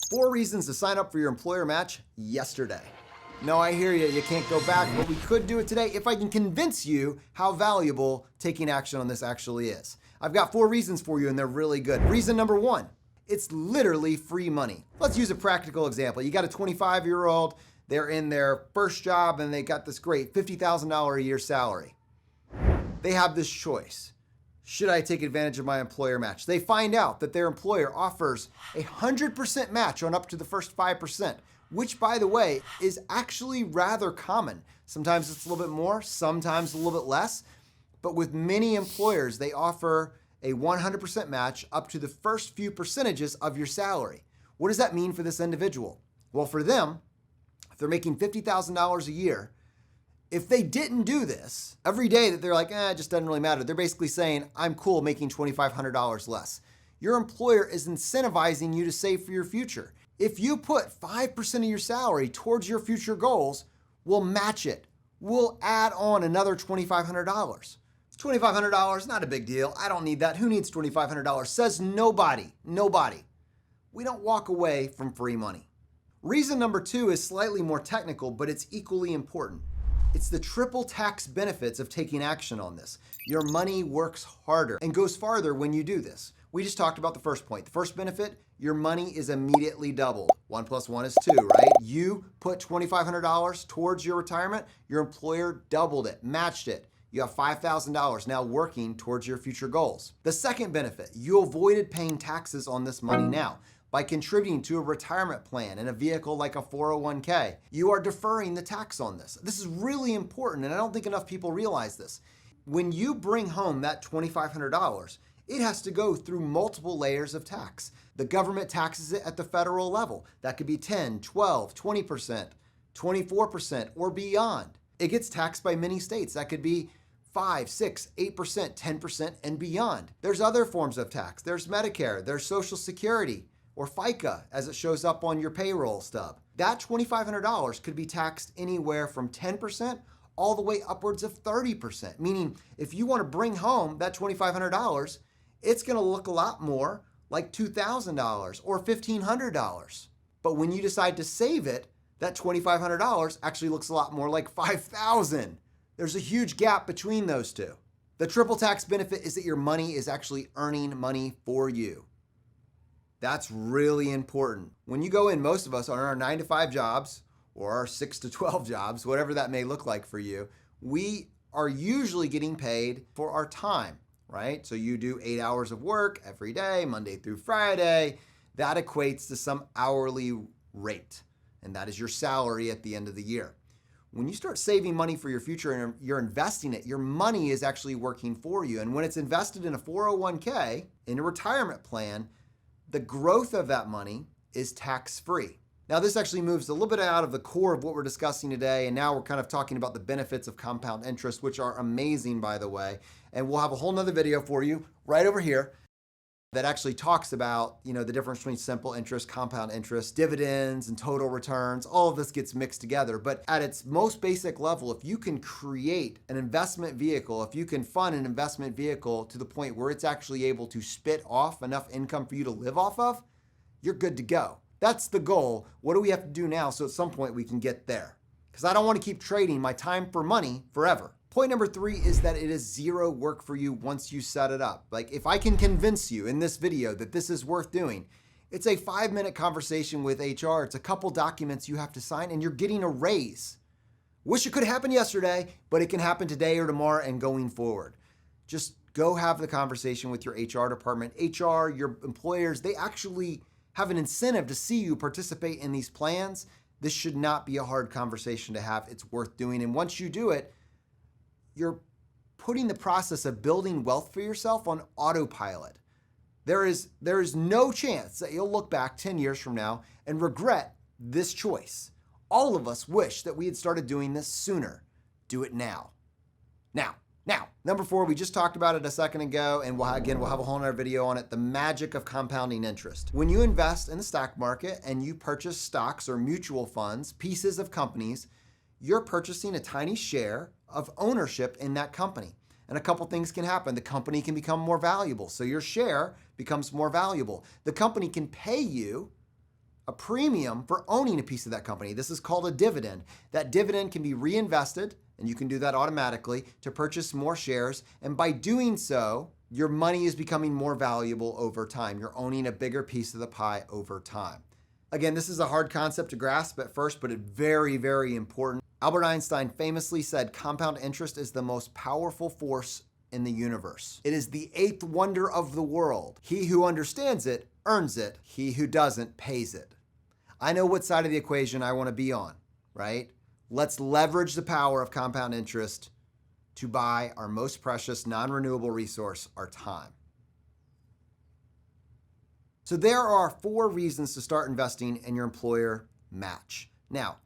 4 reasons to sign up for your employer match yesterday. No, I hear you. You can't go back, but we could do it today if I can convince you how valuable taking action on this actually is. I've got 4 reasons for you, and they're really good. Reason number 1, it's literally free money. Let's use a practical example. You got a 25-year-old, they're in their first job, and they got this great $50,000 a year salary. They have this choice. Should I take advantage of my employer match? They find out that their employer offers a 100% match on up to the first 5%, which, by the way, is actually rather common. Sometimes it's a little bit more, sometimes a little bit less, but with many employers, they offer a 100% match up to the first few percentages of your salary. What does that mean for this individual? Well, for them, if they're making $50,000 a year, if they didn't do this, every day that they're like, it just doesn't really matter, they're basically saying, I'm cool making $2,500 less. Your employer is incentivizing you to save for your future. If you put 5% of your salary towards your future goals, we'll match it. We'll add on another $2,500. $2,500, not a big deal. I don't need that. Who needs $2,500? Says nobody. Nobody. We don't walk away from free money. Reason number 2 is slightly more technical, but it's equally important. It's the triple tax benefits of taking action on this. Your money works harder and goes farther when you do this. We just talked about the first point. The first benefit, your money is immediately doubled. 1 + 1 is 2, right? You put $2,500 towards your retirement, your employer doubled it, matched it. You have $5,000 now working towards your future goals. The second benefit, you avoided paying taxes on this money now. By contributing to a retirement plan in a vehicle like a 401k, you are deferring the tax on this. This is really important, and I don't think enough people realize this. When you bring home that $2,500, it has to go through multiple layers of tax. The government taxes it at the federal level. That could be 10, 12, 20%, 24%, or beyond. It gets taxed by many states. That could be 5, 6, 8%, 10%, and beyond. There's other forms of tax. There's Medicare, there's Social Security, or FICA as it shows up on your payroll stub. That $2,500 could be taxed anywhere from 10% all the way upwards of 30%. Meaning, if you want to bring home that $2,500, it's going to look a lot more like $2,000 or $1,500. But when you decide to save it, that $2,500 actually looks a lot more like $5,000. There's a huge gap between those two. The triple tax benefit is that your money is actually earning money for you. That's really important. When you go in, most of us on our 9-to-5 jobs or our 6-to-12 jobs, whatever that may look like for you, we are usually getting paid for our time, right? So you do 8 hours of work every day, Monday through Friday. That equates to some hourly rate, and that is your salary at the end of the year. When you start saving money for your future and you're investing it, your money is actually working for you. And when it's invested in a 401k, in a retirement plan, the growth of that money is tax-free. Now, this actually moves a little bit out of the core of what we're discussing today, and now we're kind of talking about the benefits of compound interest, which are amazing, by the way. And we'll have a whole nother video for you right over here that actually talks about, the difference between simple interest, compound interest, dividends, and total returns. All of this gets mixed together. But at its most basic level, if you can create an investment vehicle, if you can fund an investment vehicle to the point where it's actually able to spit off enough income for you to live off of, you're good to go. That's the goal. What do we have to do now so at some point we can get there? Because I don't want to keep trading my time for money forever. Point number 3 is that it is zero work for you once you set it up. Like, if I can convince you in this video that this is worth doing, it's a 5-minute conversation with HR. It's a couple documents you have to sign, and you're getting a raise. Wish it could happen yesterday, but it can happen today or tomorrow and going forward. Just go have the conversation with your HR department. HR, your employers, they actually have an incentive to see you participate in these plans. This should not be a hard conversation to have. It's worth doing. And once you do it, you're putting the process of building wealth for yourself on autopilot. There is no chance that you'll look back 10 years from now and regret this choice. All of us wish that we had started doing this sooner. Do it now. Now, number 4, we just talked about it a second ago, and we'll have a whole nother video on it, the magic of compounding interest. When you invest in the stock market and you purchase stocks or mutual funds, pieces of companies, you're purchasing a tiny share of ownership in that company. And a couple things can happen. The company can become more valuable, so your share becomes more valuable. The company can pay you a premium for owning a piece of that company. This is called a dividend. That dividend can be reinvested, and you can do that automatically to purchase more shares. And by doing so, your money is becoming more valuable over time. You're owning a bigger piece of the pie over time. Again, this is a hard concept to grasp at first, but it's very, very important. Albert Einstein famously said, compound interest is the most powerful force in the universe. It is the eighth wonder of the world. He who understands it earns it. He who doesn't pays it. I know what side of the equation I want to be on, right? Let's leverage the power of compound interest to buy our most precious non-renewable resource, our time. So there are 4 reasons to start investing in your employer match. Now,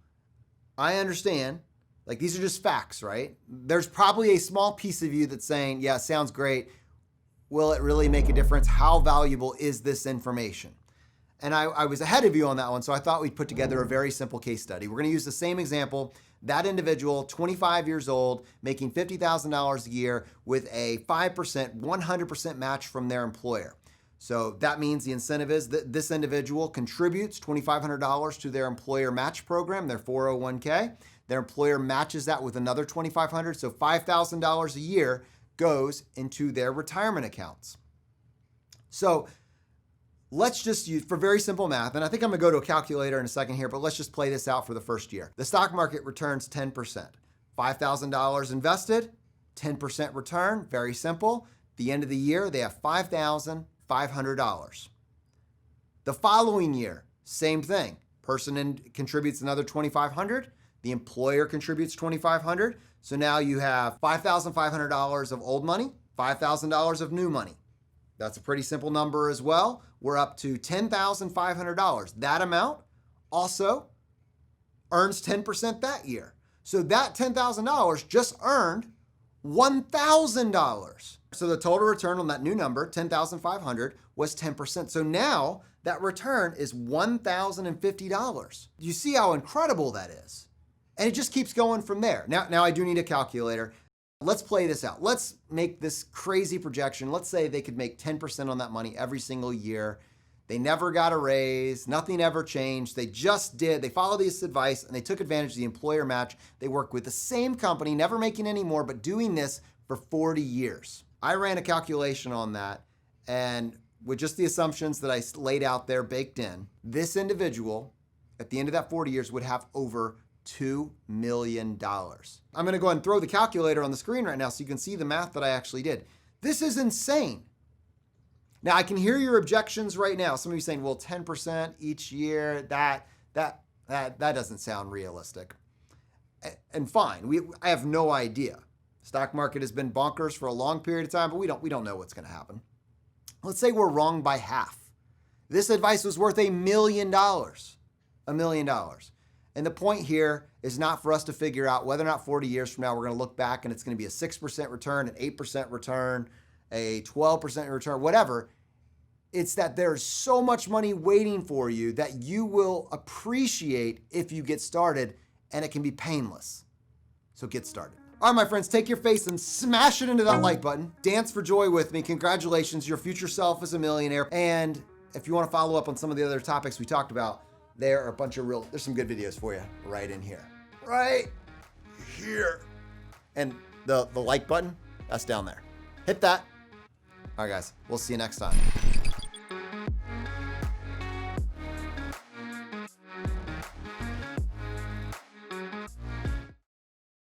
I understand, like these are just facts, right? There's probably a small piece of you that's saying, yeah, sounds great. Will it really make a difference? How valuable is this information? And I was ahead of you on that one, so I thought we'd put together a very simple case study. We're gonna use the same example. That individual, 25 years old, making $50,000 a year with a 5%, 100% match from their employer. So that means the incentive is that this individual contributes $2,500 to their employer match program, their 401k. Their employer matches that with another $2,500, so $5,000 a year goes into their retirement accounts. So let's just use, for very simple math, and I think I'm gonna go to a calculator in a second here, but let's just play this out for the first year. The stock market returns 10%. $5,000 invested, 10% return, very simple. The end of the year, they have $5,500. The following year, same thing. Person contributes another $2,500. The employer contributes $2,500. So now you have $5,500 of old money, $5,000 of new money. That's a pretty simple number as well. We're up to $10,500. That amount also earns 10% that year. So that $10,000 just earned $1,000. So the total return on that new number, $10,500, was 10%. So now that return is $1,050. You see how incredible that is? And it just keeps going from there. Now I do need a calculator. Let's play this out. Let's make this crazy projection. Let's say they could make 10% on that money every single year. They never got a raise. Nothing ever changed. They just did. They followed this advice and they took advantage of the employer match. They work with the same company, never making any more, but doing this for 40 years. I ran a calculation on that, and with just the assumptions that I laid out there baked in, this individual at the end of that 40 years would have over $2 million. I'm gonna go ahead and throw the calculator on the screen right now so you can see the math that I actually did. This is insane. Now I can hear your objections right now. Some of you saying, well, 10% each year, that doesn't sound realistic. And fine, I have no idea. Stock market has been bonkers for a long period of time, but we don't know what's gonna happen. Let's say we're wrong by half. This advice was worth $1 million. $1 million. And the point here is not for us to figure out whether or not 40 years from now we're going to look back and it's going to be a 6% return, an 8% return, a 12% return, whatever. It's that there's so much money waiting for you that you will appreciate if you get started, and it can be painless. So get started. All right, my friends, take your face and smash it into that like button. Dance for joy with me. Congratulations, your future self is a millionaire. And if you want to follow up on some of the other topics we talked about, there are a bunch of there's some good videos for you right in here. Right here. And the like button, that's down there. Hit that. All right, guys, we'll see you next time.